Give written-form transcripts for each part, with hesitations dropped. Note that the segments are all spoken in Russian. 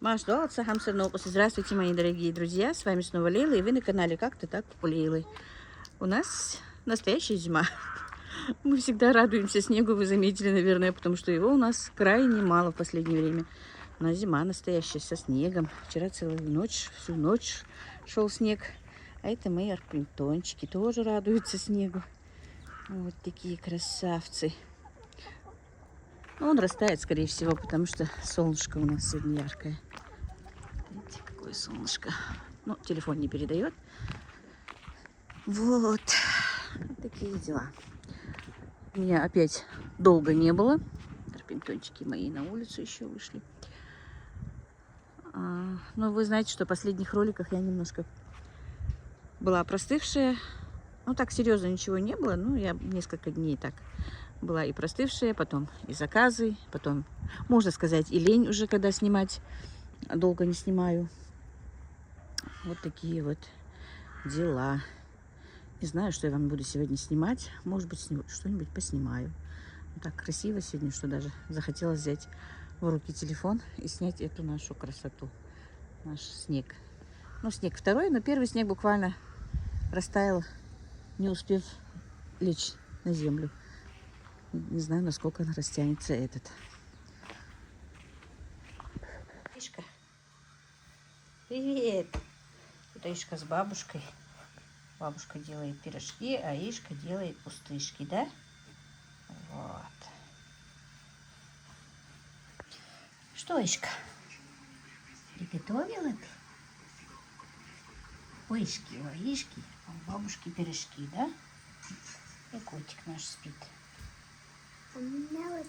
Маш, здравствуйте, мои дорогие друзья, с вами снова Лейла, и вы на канале Как-то так у Лейлы. У нас настоящая зима. Мы всегда радуемся снегу, вы заметили, наверное, потому что его у нас крайне мало в последнее время. Но зима настоящая, со снегом. Вчера целую ночь, всю ночь шел снег. А это мои арпентончики тоже радуются снегу. Вот такие красавцы. Но он растает, скорее всего, потому что солнышко у нас сегодня яркое. Видите, какое солнышко. Ну, телефон не передает. Вот. Такие дела. Меня опять долго не было. Арпентончики мои на улицу еще вышли. Но вы знаете, что в последних роликах я немножко была простывшая. Ну, так серьезно ничего не было. Ну, я несколько дней так была и простывшая, потом и заказы, потом, можно сказать, и лень уже, когда снимать. Долго не снимаю. Вот такие вот дела. Не знаю, что я вам буду сегодня снимать. Может быть, что-нибудь поснимаю. Так красиво сегодня, что даже захотелось взять в руки телефон и снять эту нашу красоту. Наш снег. Ну, снег второй, но первый снег буквально растаял, не успев лечь на землю. Не знаю, насколько он растянется этот. Ишка. Привет. Тут Ишка с бабушкой. Бабушка делает пирожки, а Ишка делает пустышки, да? Вот. Что, Ишка? Приготовила ты? У Ишки, а у бабушки пирожки, да? И котик наш спит. У меня вот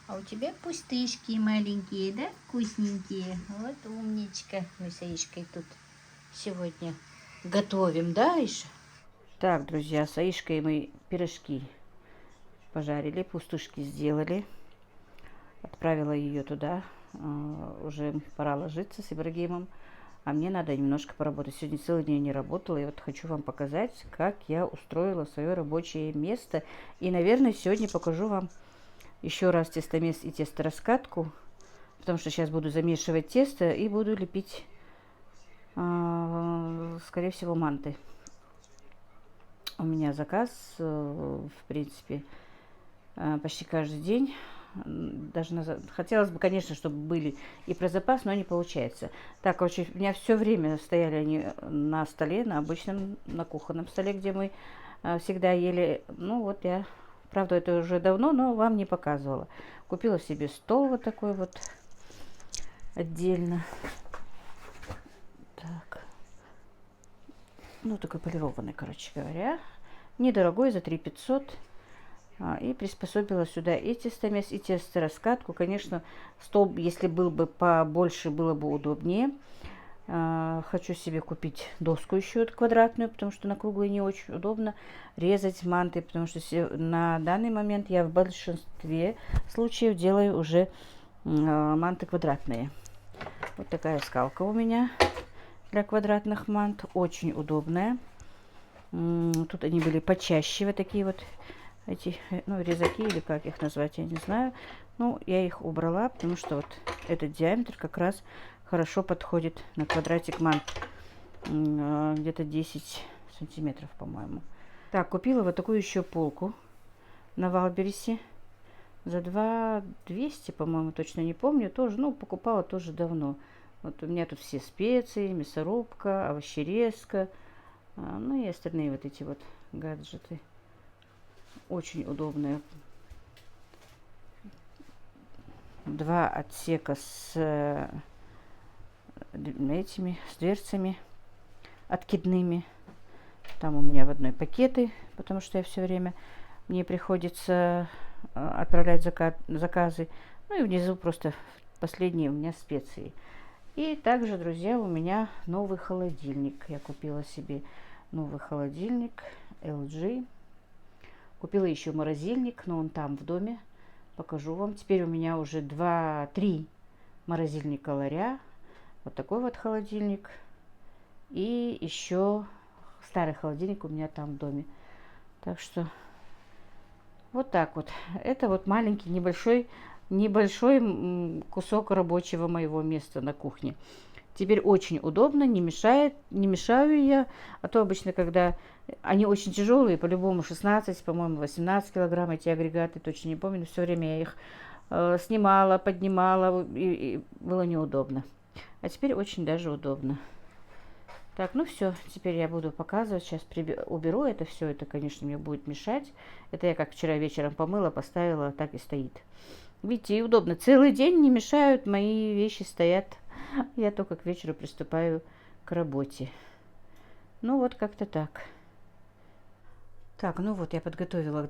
А у тебя пустышки маленькие, да? Вкусненькие. Вот умничка. Мы с Аишкой тут сегодня готовим, да, Аиша? Так, друзья, с Аишкой мы пирожки пожарили, пустышки сделали. Отправила ее туда. Уже пора ложиться с Ибрагимом. А мне надо немножко поработать. Сегодня целый день не работала. И вот хочу вам показать, как я устроила свое рабочее место. И, наверное, сегодня покажу вам еще раз тестомес и тесто-раскатку. Потому что сейчас буду замешивать тесто и буду лепить, скорее всего, манты. У меня заказ, в принципе, почти каждый день. Даже хотелось бы, конечно, чтобы были и про запас, но не получается. Так, короче, у меня все время стояли они на столе, на обычном, на кухонном столе, где мы всегда ели. Ну, вот я, правда, это уже давно, но вам не показывала. Купила себе стол вот такой вот отдельно. Так. Ну, такой полированный, короче говоря. Недорогой, за 3500. И приспособила сюда и тестомес, и тесто-раскатку. Конечно, стол, если был бы побольше, было бы удобнее. Хочу себе купить доску еще квадратную, потому что на круглой не очень удобно резать манты, потому что на данный момент я в большинстве случаев делаю уже манты квадратные. Вот такая скалка у меня для квадратных мант, очень удобная. Тут они были почаще, вот такие вот эти, ну, резаки, или как их назвать, я не знаю. Ну, я их убрала, потому что вот этот диаметр как раз хорошо подходит на квадратик мант. Где-то 10 сантиметров, по-моему. Так, купила вот такую еще полку на Валбересе. За 2200, по-моему, точно не помню. Тоже, ну, покупала тоже давно. Вот у меня тут все специи, мясорубка, овощерезка. Ну и остальные вот эти вот гаджеты. Очень удобные. Два отсека с этими, с дверцами откидными. Там у меня в одной пакеты, потому что я все время, мне приходится отправлять заказы. Ну и внизу просто последние у меня специи. И также, друзья, у меня новый холодильник. Я купила себе новый холодильник LG. Купила еще морозильник, но он там в доме. Покажу вам. Теперь у меня уже 3 морозильника ларя. Вот такой вот холодильник. И еще старый холодильник у меня там в доме. Так что вот так вот. Это вот маленький, небольшой небольшой кусок рабочего моего места на кухне. Теперь очень удобно, не мешаю я, а то обычно, когда они очень тяжелые, по-любому 16, по-моему, 18 килограмм эти агрегаты, точно не помню, но все время я их снимала, поднимала, и было неудобно. А теперь очень даже удобно. Так, ну все, теперь я буду показывать, сейчас уберу это все, это, конечно, мне будет мешать. Это я как вчера вечером помыла, поставила, так и стоит. Видите, и удобно. Целый день не мешают, мои вещи стоят. Я только к вечеру приступаю к работе. Ну вот как-то так. Так, ну вот я подготовила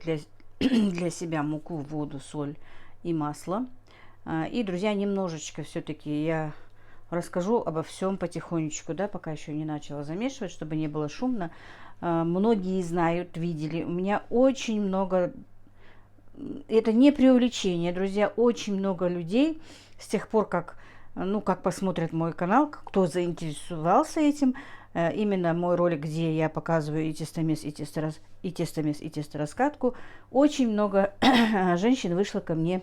для себя муку, воду, соль и масло. И, друзья, немножечко все-таки я расскажу обо всем потихонечку, да, пока еще не начала замешивать, чтобы не было шумно. Многие знают, видели, у меня очень много, это не преувеличение, друзья, очень много людей с тех пор, как, ну, как посмотрят мой канал, кто заинтересовался этим, именно мой ролик, где я показываю и тестомес, и тестораскатку, очень много женщин вышло ко мне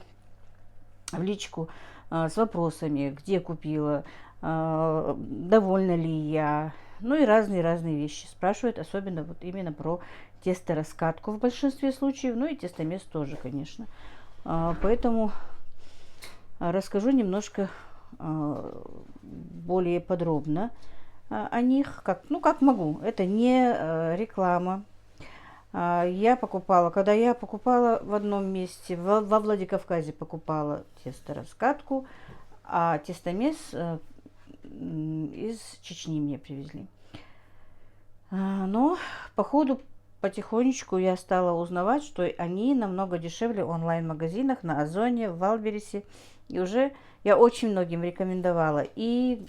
в личку с вопросами, где купила, довольна ли я, ну и разные вещи спрашивают, особенно вот именно про тестораскатку в большинстве случаев, ну и тестомес тоже, конечно. Поэтому расскажу немножко более подробно о них, как могу. Это не реклама. Я покупала, когда я покупала в одном месте, во Владикавказе покупала тестораскатку, а тестомес из Чечни мне привезли. Но по ходу потихонечку я стала узнавать, что они намного дешевле в онлайн-магазинах на Озоне, в Валбересе. И уже я очень многим рекомендовала и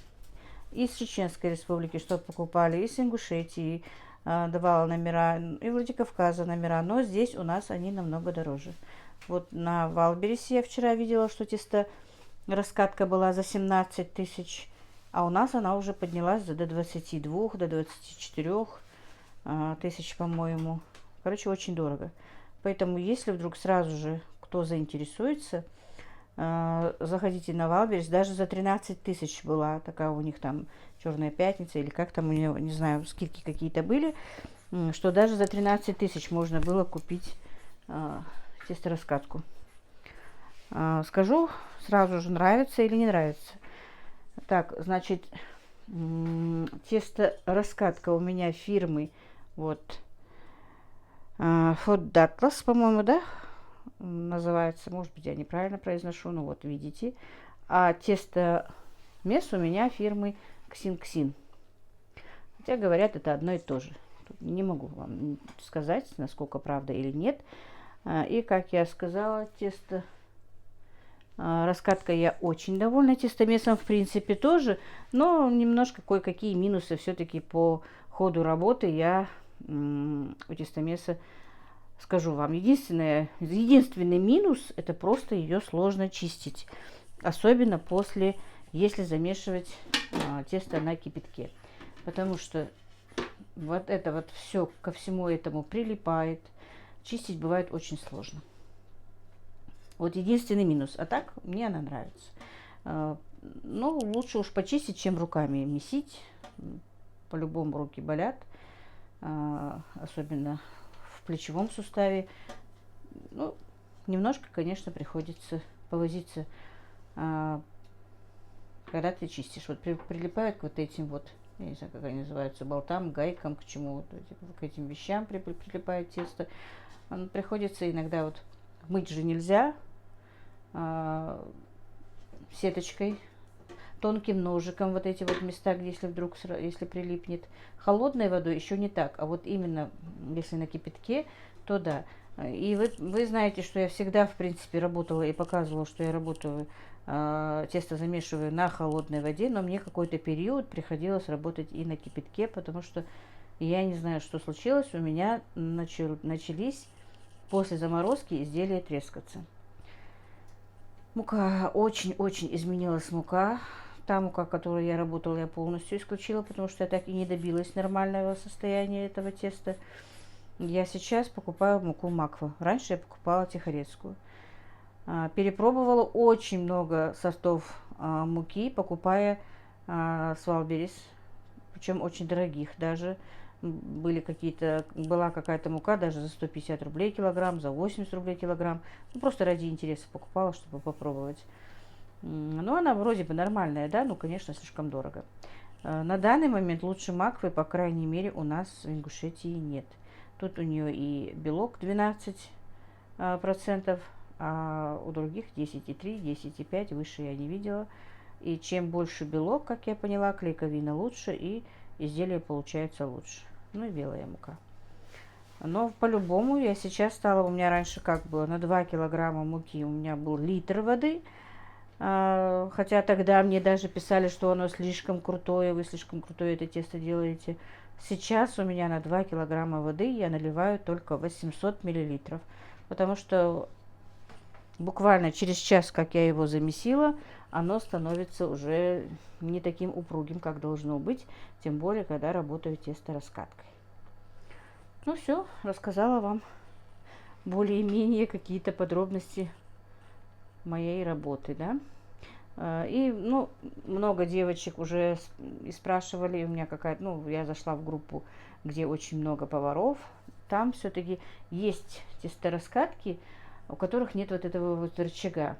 из Чеченской республики, что покупали, и с Ингушетии давала номера, и Владикавказа номера, но здесь у нас они намного дороже. Вот на Валбересе я вчера видела, что раскатка была за 17 тысяч, а у нас она уже поднялась до 22, до 24 тысяч, по-моему. Короче, очень дорого. Поэтому, если вдруг сразу же кто заинтересуется, заходите на Валберес. Даже за 13 тысяч была такая у них там Черная пятница, или как там у нее, не знаю, скидки какие-то были, что даже за 13 тысяч можно было купить тестораскатку. Скажу сразу же, нравится или не нравится. Так, значит, тестораскатка у меня фирмы вот Food Atlas, по-моему, да, называется. Может быть, я неправильно произношу, но вот видите. А тестомес у меня фирмы Ксин. Хотя говорят, это одно и то же. Тут не могу вам сказать, насколько правда или нет. И, как я сказала, раскатка я очень довольна, тестомесом в принципе тоже, но немножко кое-какие минусы все-таки по ходу работы у тестомеса скажу вам. Единственный минус — это просто ее сложно чистить, особенно если замешивать тесто на кипятке, потому что вот это вот все ко всему этому прилипает, чистить бывает очень сложно. Вот единственный минус. А так, мне она нравится. Ну, лучше уж почистить, чем руками месить. По-любому руки болят. Особенно в плечевом суставе. Ну, немножко, конечно, приходится повозиться, когда ты чистишь. Вот прилипают к вот этим вот, я не знаю, как они называются, болтам, гайкам, к чему, к этим вещам прилипает тесто. Приходится иногда вот мыть же нельзя, сеточкой, тонким ножиком вот эти вот места, где если прилипнет. Холодной водой еще не так, а вот именно если на кипятке, то да. И вы знаете, что я всегда, в принципе, работала и показывала, что я работаю, тесто замешиваю на холодной воде, но мне какой-то период приходилось работать и на кипятке, потому что я не знаю, что случилось, у меня начались после заморозки изделия трескаться. Мука, очень-очень изменилась мука. Та мука, которой я работала, я полностью исключила, потому что я так и не добилась нормального состояния этого теста. Я сейчас покупаю муку Макфа. Раньше я покупала Тихорецкую. Перепробовала очень много сортов муки, покупая Свалберис, причем очень дорогих даже. Была какая-то мука даже за 150 рублей килограмм, за 80 рублей килограмм. Ну, просто ради интереса покупала, чтобы попробовать. Ну, она вроде бы нормальная, да, ну, конечно, слишком дорого. На данный момент лучше маквы, по крайней мере, у нас в Ингушетии нет. Тут у нее и белок 12%, а у других 10,3, 10,5, выше я не видела. И чем больше белок, как я поняла, клейковина лучше, и изделие получается лучше. Ну и белая мука. Но по-любому я сейчас стала, у меня раньше как было, на 2 килограмма муки у меня был литр воды. Хотя тогда мне даже писали, что оно слишком крутое, вы слишком крутое это тесто делаете. Сейчас у меня на 2 килограмма воды я наливаю только 800 миллилитров. Потому что буквально через час, как я его замесила, оно становится уже не таким упругим, как должно быть. Тем более, когда работаю тесто-раскаткой. Ну все, рассказала вам более-менее какие-то подробности моей работы, да. И, ну, много девочек уже и спрашивали, у меня какая-то, ну, я зашла в группу, где очень много поваров, там все-таки есть тесто-раскатки, у которых нет вот этого вот рычага.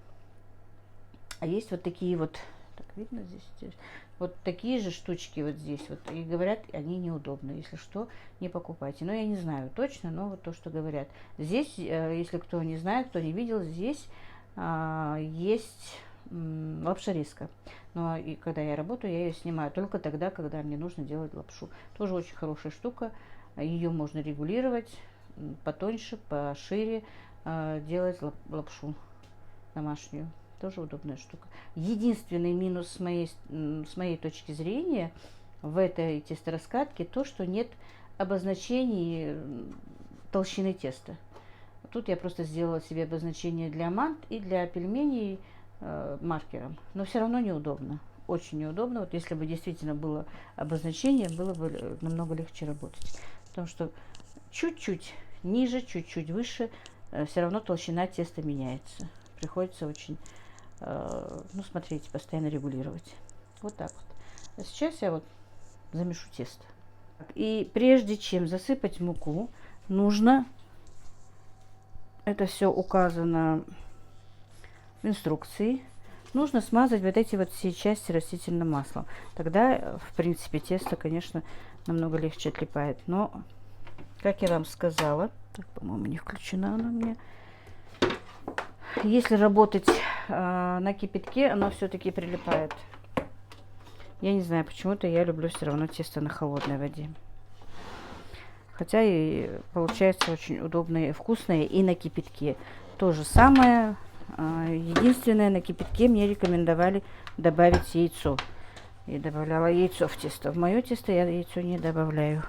А есть вот такие вот, так видно здесь, вот такие же штучки вот здесь вот. И говорят, они неудобны. Если что, не покупайте. Но я не знаю точно, но вот то, что говорят. Здесь, если кто не знает, кто не видел, здесь есть лапша риска. Но и когда я работаю, я ее снимаю только тогда, когда мне нужно делать лапшу. Тоже очень хорошая штука. Ее можно регулировать потоньше, пошире, делать лапшу домашнюю. Тоже удобная штука. Единственный минус с моей точки зрения в этой тестораскатке то, что нет обозначений толщины теста. Тут я просто сделала себе обозначение для мант и для пельменей маркером. Но все равно неудобно. Очень неудобно. Вот если бы действительно было обозначение, было бы намного легче работать. Потому что чуть-чуть ниже, чуть-чуть выше, все равно толщина теста меняется. Приходится очень, ну, смотрите, постоянно регулировать. Вот так вот. А сейчас я вот замешу тесто. И прежде чем засыпать муку, нужно, это все указано в инструкции, нужно смазать вот эти вот все части растительным маслом. Тогда, в принципе, тесто, конечно, намного легче отлипает. Но, как я вам сказала, так, по-моему, не включена она у меня. Если работать на кипятке, оно все-таки прилипает. Я не знаю, почему-то я люблю все равно тесто на холодной воде. Хотя и получается очень удобное и вкусное и на кипятке. То же самое. Единственное, на кипятке мне рекомендовали добавить яйцо. Я добавляла яйцо в тесто. В мое тесто я яйцо не добавляю.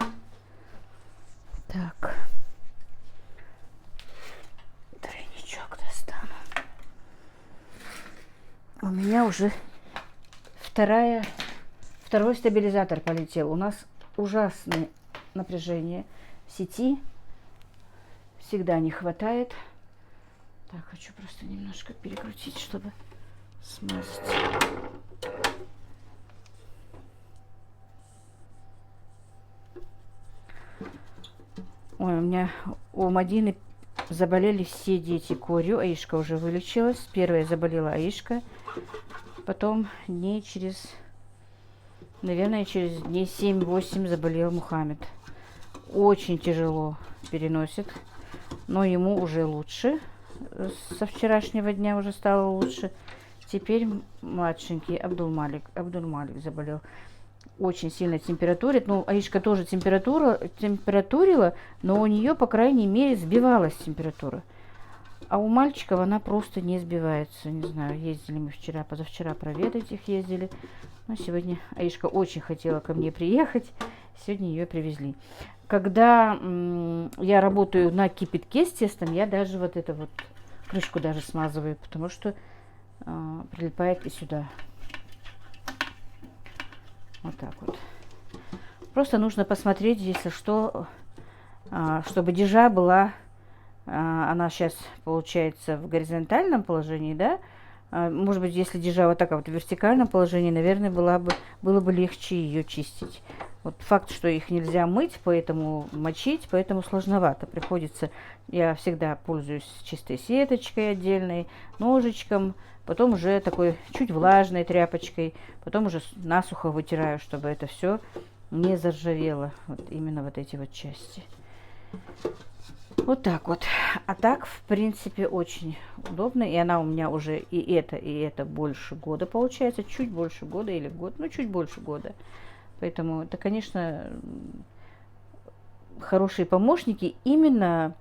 Так. Тройничок достану. У меня уже второй стабилизатор полетел. У нас ужасное напряжение в сети. Всегда не хватает. Так, хочу просто немножко перекрутить, чтобы смазать. Ой, у меня у Мадины заболели все дети корью. Аишка уже вылечилась. Первая заболела Аишка. Потом наверное, через дней 7-8 заболел Мухаммед. Очень тяжело переносит. Но ему уже лучше. Со вчерашнего дня уже стало лучше. Теперь младшенький Абдулмалик заболел. Очень сильно температурит. Ну, Аишка тоже температурила, но у нее, по крайней мере, сбивалась температура. А у мальчиков она просто не сбивается. Не знаю, ездили мы позавчера проведать их ездили. Но сегодня Аишка очень хотела ко мне приехать. Сегодня ее привезли. Когда я работаю на кипятке с тестом, я даже вот эту вот крышку даже смазываю, потому что прилипает и сюда. Вот так вот. Просто нужно посмотреть, если что, чтобы дежа была Она сейчас получается в горизонтальном положении, да? Может быть, если держа вот так вот в вертикальном положении, наверное, было бы легче ее чистить. Вот факт, что их нельзя мыть, поэтому мочить, поэтому сложновато. Приходится, я всегда пользуюсь чистой сеточкой отдельной, ножичком, потом уже такой чуть влажной тряпочкой, потом уже насухо вытираю, чтобы это все не заржавело. Вот именно вот эти вот части. Вот так вот. А так, в принципе, очень удобно. И она у меня уже и это больше года получается. Чуть больше года или год. Ну, чуть больше года. Поэтому это, конечно, хорошие помощники именно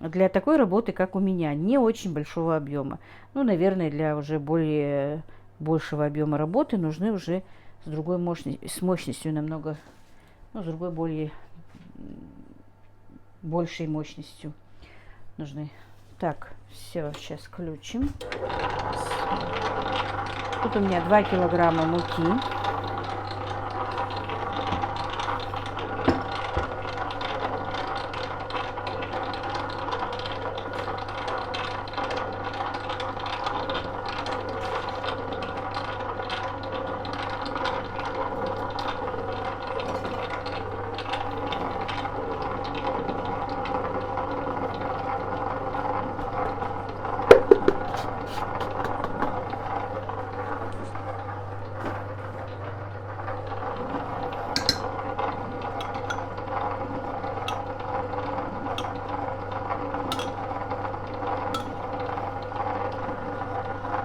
для такой работы, как у меня. Не очень большого объема. Ну, наверное, для уже большего объема работы нужны уже с другой с мощностью намного, ну, с другой большей мощностью нужны. Так, все, сейчас включим. Тут у меня 2 килограмма муки.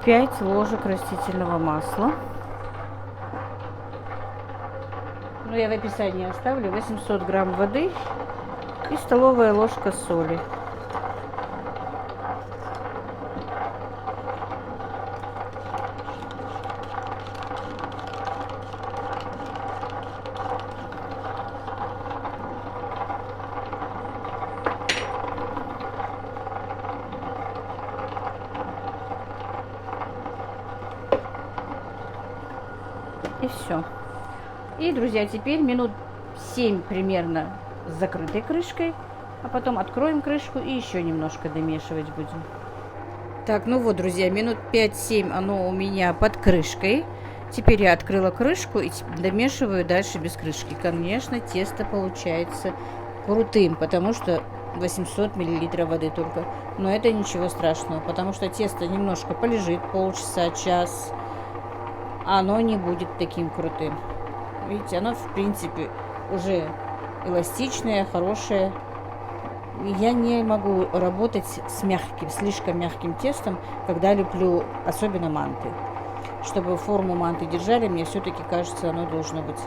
Пять ложек растительного масла. Ну, я в описании оставлю. 800 грамм воды и столовая ложка соли. И все. И, друзья, теперь минут 7 примерно с закрытой крышкой, а потом откроем крышку и еще немножко домешивать будем. Так, ну вот, друзья, минут 5-7 оно у меня под крышкой. Теперь я открыла крышку и домешиваю дальше без крышки. Конечно, тесто получается крутым, потому что 800 миллилитров воды только. Но это ничего страшного, потому что тесто немножко полежит полчаса, час. Оно не будет таким крутым. Видите, оно в принципе уже эластичное, хорошее. Я не могу работать с слишком мягким тестом, когда леплю особенно манты. Чтобы форму манты держали, мне все-таки кажется, оно должно быть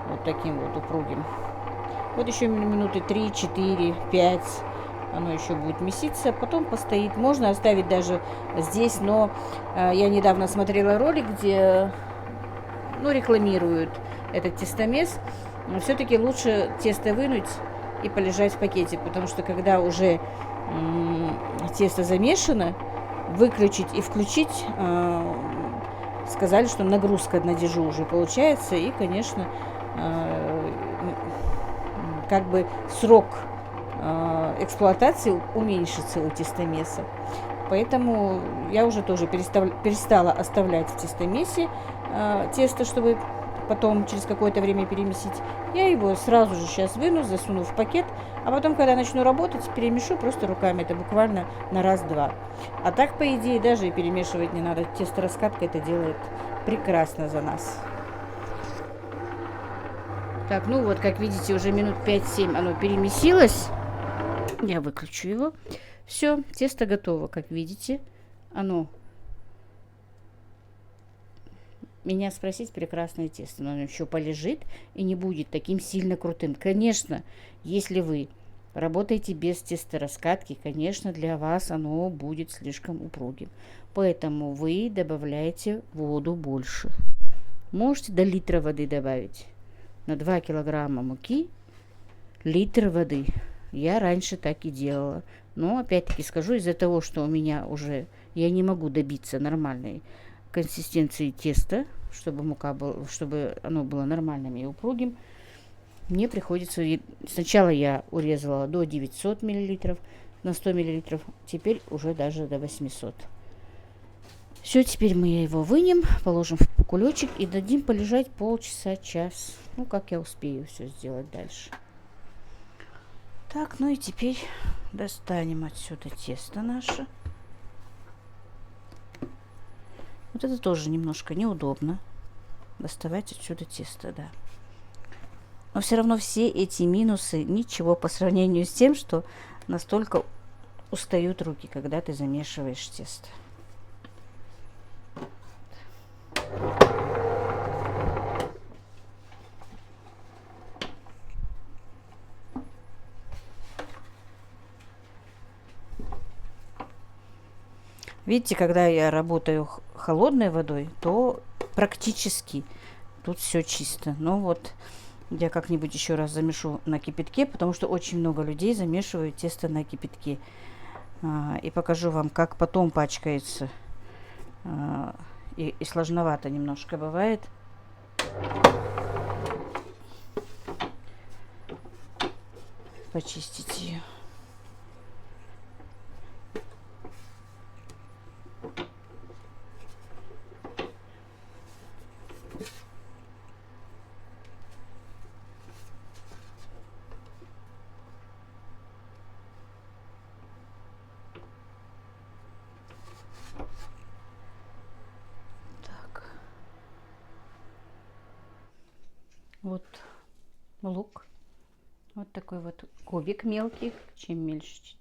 вот таким вот упругим. Вот еще минуты 3, 4, 5 оно еще будет меситься, потом постоит. Можно оставить даже здесь, но я недавно смотрела ролик, где рекламируют этот тестомес. Но все-таки лучше тесто вынуть и полежать в пакете, потому что когда уже тесто замешано, выключить и включить, сказали, что нагрузка на дежу уже получается, и, конечно, как бы срок эксплуатации уменьшится у тестомеса. Поэтому я уже тоже перестала оставлять в тестомесе тесто, чтобы потом через какое-то время перемесить. Я его сразу же сейчас выну, засуну в пакет, а потом, когда начну работать, перемешу просто руками. Это буквально на раз-два. А так, по идее, даже и перемешивать не надо. Тесто-раскатка это делает прекрасно за нас. Так, ну вот, как видите, уже минут 5-7 оно перемесилось. Я выключу его. Все, тесто готово, как видите. Оно меня спросить, прекрасное тесто, но оно еще полежит и не будет таким сильно крутым. Конечно, если вы работаете без тестораскатки, конечно, для вас оно будет слишком упругим. Поэтому вы добавляете воду больше. Можете до литра воды добавить. На 2 килограмма муки литр воды. Я раньше так и делала. Но опять-таки скажу, из-за того, что у меня уже я не могу добиться нормальной консистенции теста, чтобы оно было нормальным и упругим, мне приходится... Сначала я урезала до 900 миллилитров, на 100 миллилитров. Теперь уже даже до 800. Все, теперь мы его вынем, положим в кулечек и дадим полежать полчаса-час. Ну, как я успею все сделать дальше. Так, ну и теперь достанем отсюда тесто наше. Вот это тоже немножко неудобно. Доставать отсюда тесто, да. Но все равно все эти минусы ничего по сравнению с тем, что настолько устают руки, когда ты замешиваешь тесто. Видите, когда я работаю холодной водой, то практически тут все чисто. Но вот я как-нибудь еще раз замешу на кипятке, потому что очень много людей замешивают тесто на кипятке. И покажу вам, как потом пачкается. И сложновато немножко бывает. Почистить ее. Вот лук. Вот такой вот кубик мелкий. Чем мельче,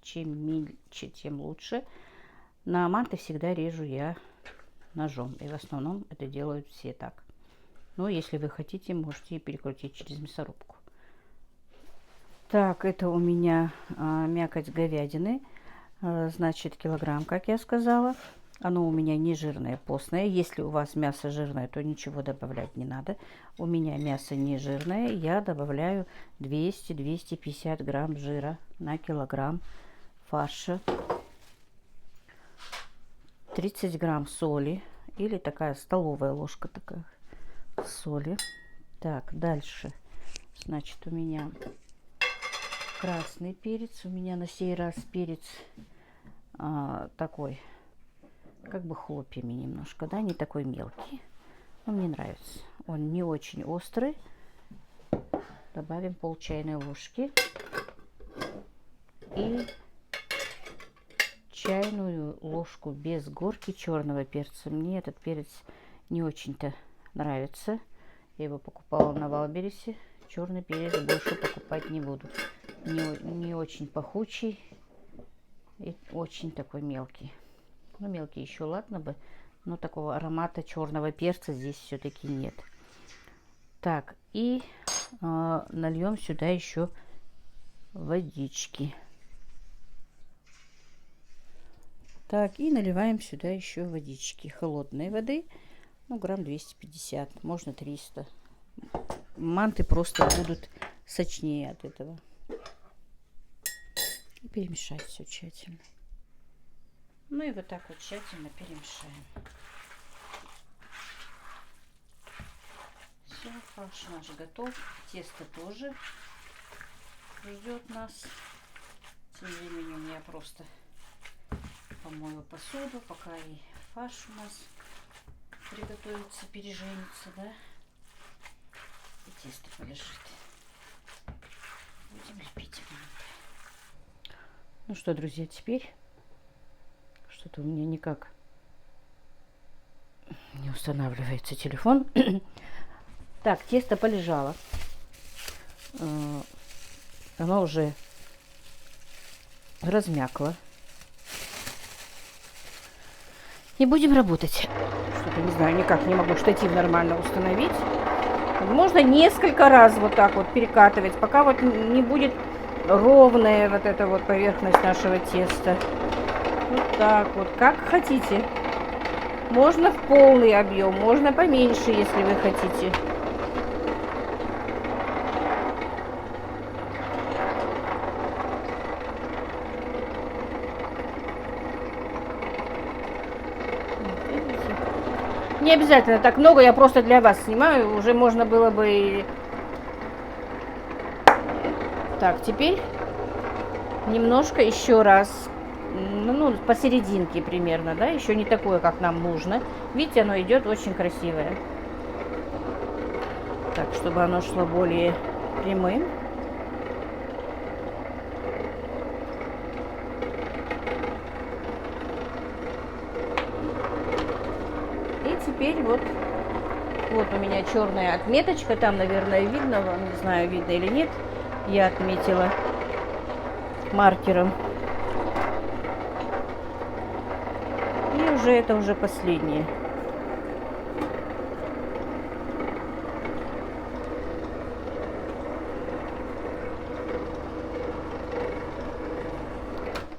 тем лучше. На манты всегда режу я ножом. И в основном это делают все так. Но если вы хотите, можете перекрутить через мясорубку. Так, это у меня мякоть говядины. Значит, килограмм, как я сказала. Оно у меня не жирное, постное. Если у вас мясо жирное, то ничего добавлять не надо. У меня мясо не жирное. Я добавляю 200-250 грамм жира на килограмм фарша. 30 грамм соли. Или такая столовая ложка такая соли. Так, дальше. Значит, у меня красный перец. У меня на сей раз перец такой, как бы хлопьями немножко, да, не такой мелкий. Но мне нравится. Он не очень острый. Добавим пол чайной ложки. И чайную ложку без горки черного перца. Мне этот перец не очень-то нравится. Я его покупала на Валбересе. Черный перец больше покупать не буду. Не очень пахучий. И очень такой мелкий. Ну, мелкий еще ладно бы, но такого аромата черного перца здесь все-таки нет. Так, и нальем сюда еще водички. Так, и наливаем сюда еще водички. Холодной воды, ну, грамм 250, можно 300. Манты просто будут сочнее от этого. И перемешать все тщательно. Ну и вот так вот тщательно перемешаем. Все, фарш наш готов. Тесто тоже ждет нас. Тем временем я просто помою посуду, пока и фарш у нас приготовится, переженится, да. И тесто полежит. Будем лепить манты. Ну что, друзья, теперь что-то у меня никак не устанавливается телефон. Так, тесто полежало. Оно уже размякло. И будем работать. Что-то не знаю, никак не могу штатив нормально установить. Можно несколько раз вот так вот перекатывать, пока вот не будет ровная вот эта вот поверхность нашего теста. Вот так вот, как хотите. Можно в полный объем, можно поменьше, если вы хотите. Не обязательно так много, я просто для вас снимаю, уже можно было бы... Так, теперь немножко еще раз, ну, посерединке примерно, да, еще не такое, как нам нужно. Видите, оно идет очень красивое. Так, чтобы оно шло более прямым. И теперь вот у меня черная отметочка, там, наверное, видно, вам не знаю, видно или нет. Я отметила маркером. И уже это уже последнее.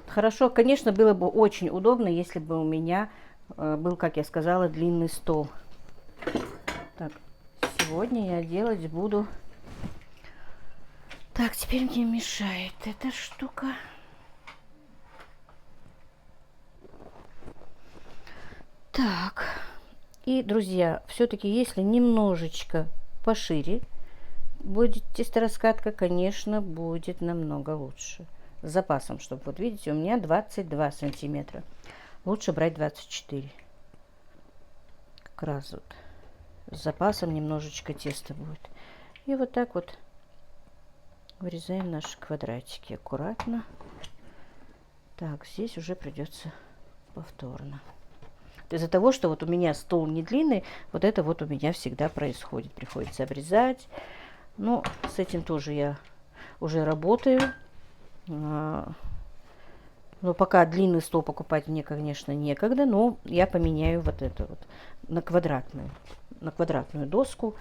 Хорошо, конечно, было бы очень удобно, если бы у меня был, как я сказала, длинный стол. Так, сегодня я делать буду. Так, теперь мне мешает эта штука. Так, и, друзья, все-таки, если немножечко пошире будет тестораскатка, конечно, будет намного лучше. С запасом, чтобы, вот видите, у меня 22 сантиметра. Лучше брать 24. Как раз вот. С запасом немножечко теста будет. И вот так вот вырезаем наши квадратики аккуратно. Так, здесь уже придется повторно. Из-за того, что вот у меня стол не длинный, вот это вот у меня всегда происходит. Приходится обрезать. Но с этим тоже я уже работаю. Но пока длинный стол покупать мне, конечно, некогда. Но я поменяю вот это вот на квадратную доску.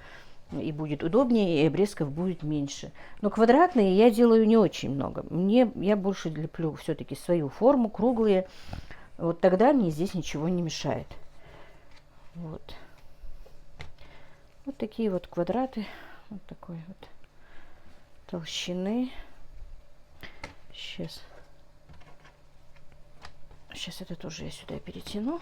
И будет удобнее, и обрезков будет меньше. Но квадратные я делаю не очень много. Я больше леплю все-таки свою форму, круглые. Вот тогда мне здесь ничего не мешает. Вот. Вот такие вот квадраты. Вот такой вот толщины. Сейчас это тоже я сюда перетяну.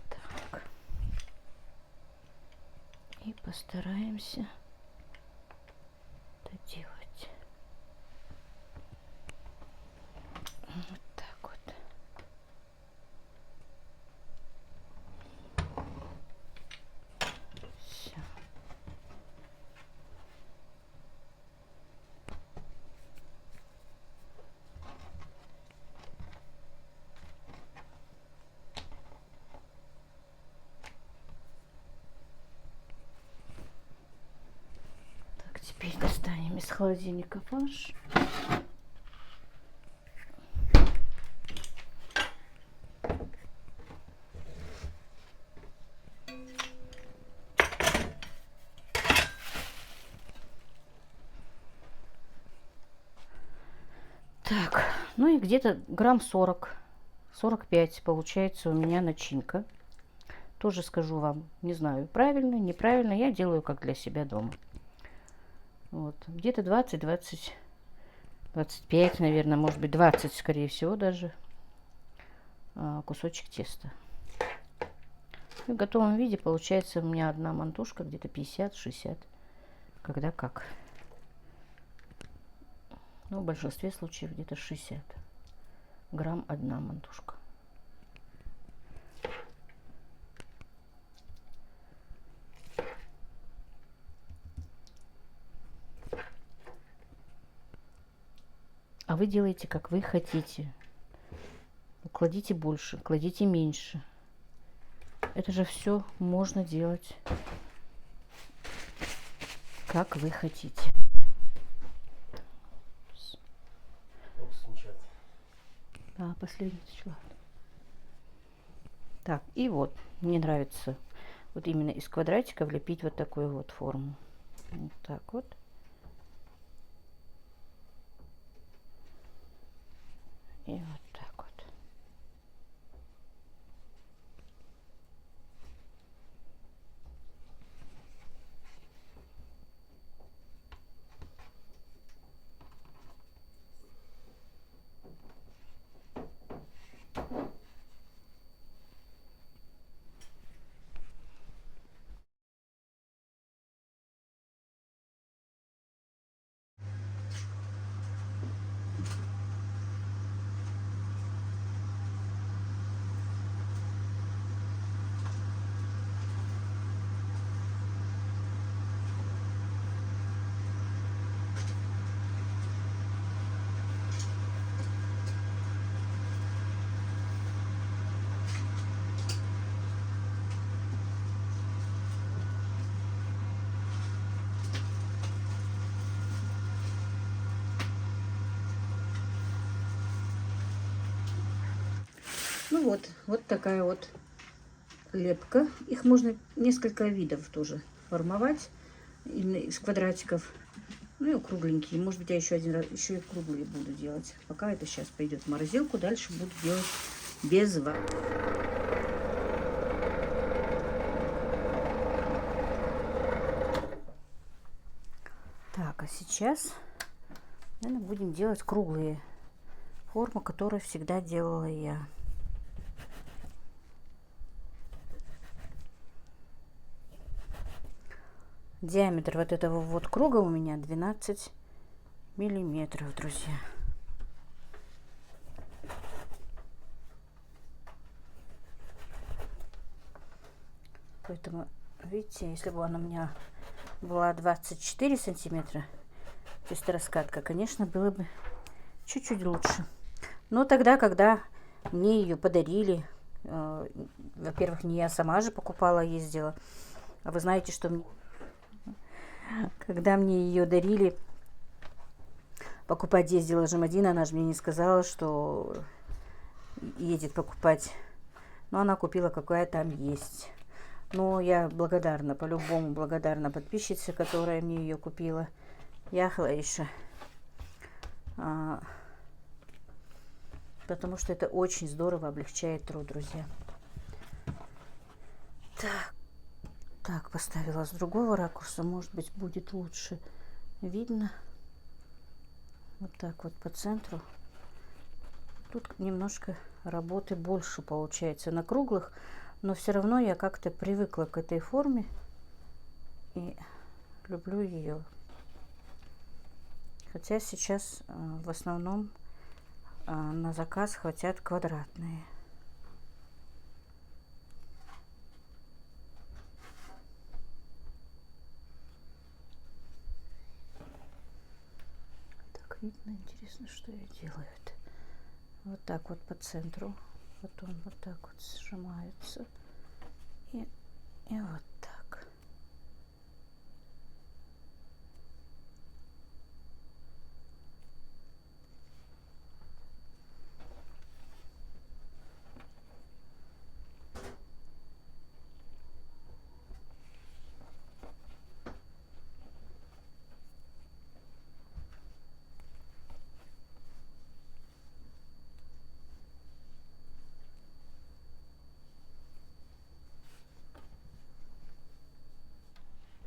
Так. И постараемся это делать. Вот так вот. Все. Так, теперь достанем из холодильника фарш. Так, ну и где-то грамм 40-45 получается у меня начинка. Тоже скажу вам, не знаю, правильно, неправильно, я делаю как для себя дома. Вот, где-то 20-25, наверное, может быть 20, скорее всего, даже кусочек теста. И в готовом виде получается у меня одна мантушка, где-то 50-60, когда как. Но в большинстве случаев где-то 60 грамм одна мантушка. А вы делаете, как вы хотите. Кладите больше, кладите меньше. Это же все можно делать, как вы хотите. А, последний член. Так, и вот, мне нравится вот именно из квадратика влепить вот такую вот форму. Вот так вот. И вот так вот. Ну вот такая вот лепка. Их можно несколько видов тоже формовать именно из квадратиков. Ну и кругленькие. Может быть, я еще один раз еще и круглые буду делать. Пока это сейчас пойдет в морозилку, дальше буду делать без ваты. Так, а сейчас, наверное, будем делать круглые формы, которые всегда делала я. Диаметр вот этого вот круга у меня 12 миллиметров, друзья. Поэтому, видите, если бы она у меня была 24 сантиметра, чисто раскатка, конечно, было бы чуть-чуть лучше. Но тогда, когда мне ее подарили, во-первых, не я сама же покупала, ездила, а вы знаете, что когда мне ее дарили, покупать ездила Жемадина, она же мне не сказала, что едет покупать. Но она купила, какая там есть. Но я благодарна, по-любому благодарна подписчице, которая мне ее купила. Яхлаиша. Потому что это очень здорово облегчает труд, друзья. Так, поставила с другого ракурса, может быть, будет лучше видно. Вот так вот по центру. Тут немножко работы больше получается на круглых, но все равно я как-то привыкла к этой форме и люблю ее. Хотя сейчас в основном на заказ хотят квадратные. Так видно, интересно, что я делаю. Вот так вот по центру, потом вот так вот сжимаются и вот так.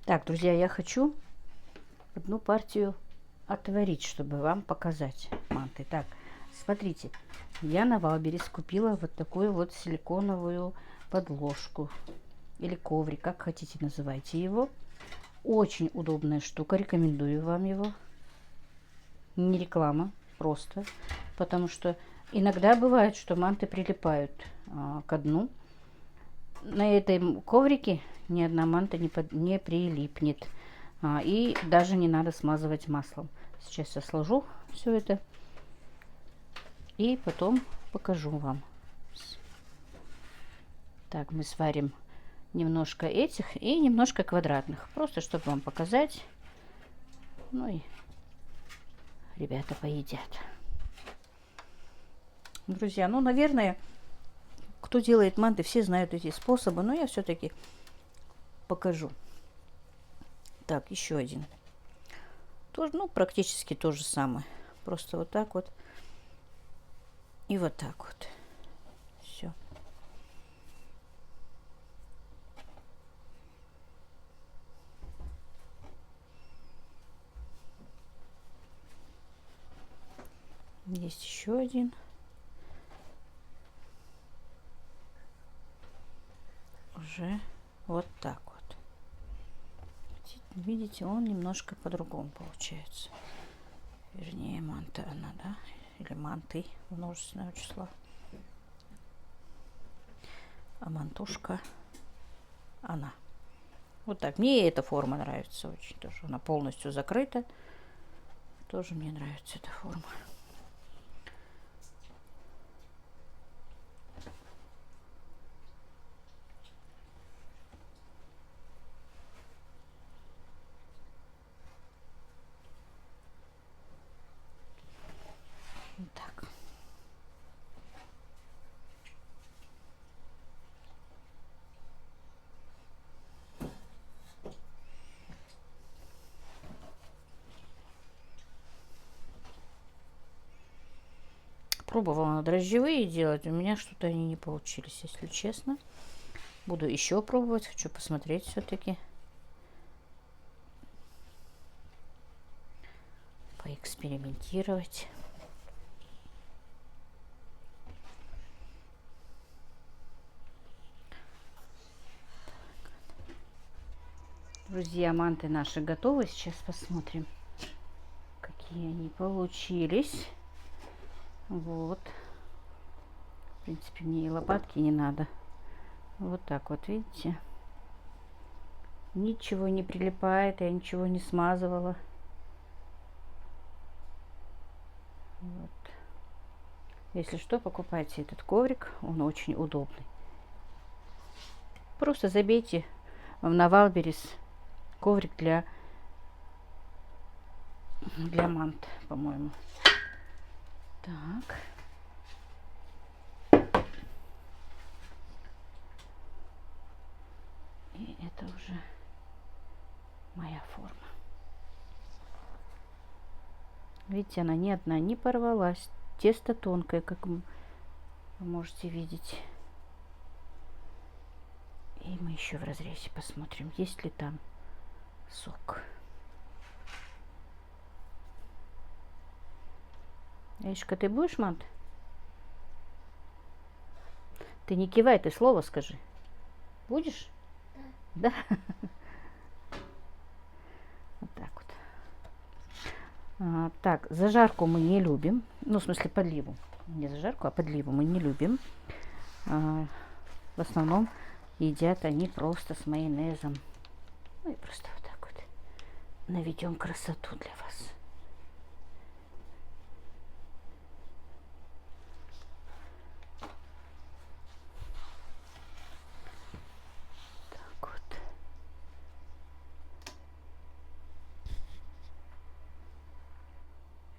Так, друзья, я хочу одну партию отварить, чтобы вам показать манты. Так, смотрите, я на Валберес купила вот такую вот силиконовую подложку или коврик, как хотите называйте его. Очень удобная штука, рекомендую вам его. Не реклама, просто, потому что иногда бывает, что манты прилипают ко дну. На этом коврике ни одна манта не прилипнет. И даже не надо смазывать маслом. Сейчас я сложу все это и потом покажу вам. Так, мы сварим немножко этих и немножко квадратных. Просто чтобы вам показать. Ну и ребята поедят. Друзья, ну, наверное, кто делает манты, все знают эти способы, но я все-таки покажу. Так, еще один. Тоже, ну, практически то же самое. Просто вот так вот. И вот так вот. Все. Есть еще один. Уже вот так вот. Видите, он немножко по-другому получается. Вернее, манта она, да? Или манты множественного числа. А мантушка она. Вот так. Мне эта форма нравится очень тоже. Она полностью закрыта. Тоже мне нравится эта форма. Так. Пробовала дрожжевые делать, у меня что-то они не получились, если честно. Буду еще пробовать, хочу посмотреть все-таки. Поэкспериментировать. Друзья, манты наши готовы. Сейчас посмотрим, какие они получились. Вот. В принципе, мне и лопатки не надо. Вот так вот, видите? Ничего не прилипает, я ничего не смазывала. Вот. Если что, покупайте этот коврик, он очень удобный. Просто забейте на Валберес коврик для мант, по-моему. Так. И это уже моя форма. Видите, она ни одна не порвалась. Тесто тонкое, как вы можете видеть. И мы еще в разрезе посмотрим, есть ли там сок. Яишка, ты будешь, мант? Ты не кивай, ты слово скажи. Будешь? Да. Вот так вот. Так, зажарку мы не любим. Ну, в смысле, подливу. Не зажарку, а подливу мы не любим. В основном едят они просто с майонезом. Ну и просто вот так вот наведем красоту для вас.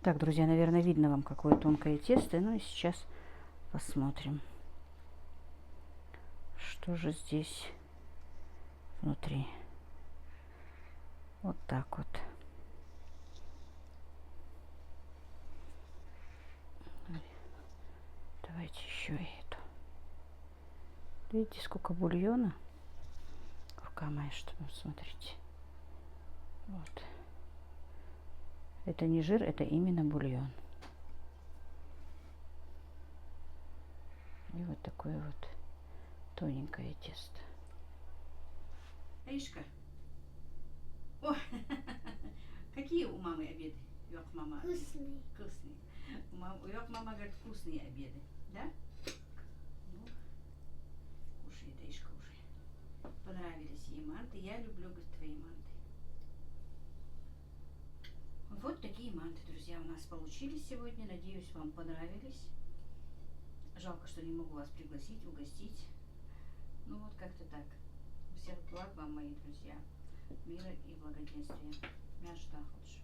Так, друзья, наверное, видно вам, какое тонкое тесто. Ну и сейчас посмотрим, что же здесь внутри. Вот так вот. Давайте еще и эту. Видите, сколько бульона? Рука моя, что вы смотрите. Вот. Это не жир, это именно бульон. И вот такое вот тоненькое тесто. Аишка, о, какие у мамы обеды? Йох, мама. Вкусный. Вкусные. У Йох мама говорит, вкусные обеды, да? Ну, кушает Аишка уже. Понравились ей манты. Я люблю, говорит, твои манты. Вот такие манты, друзья, у нас получились сегодня. Надеюсь, вам понравились. Жалко, что не могу вас пригласить, угостить. Ну вот как-то так. Всех благ вам, мои друзья. Мира и благоденствия. Мяш, да, хочешь?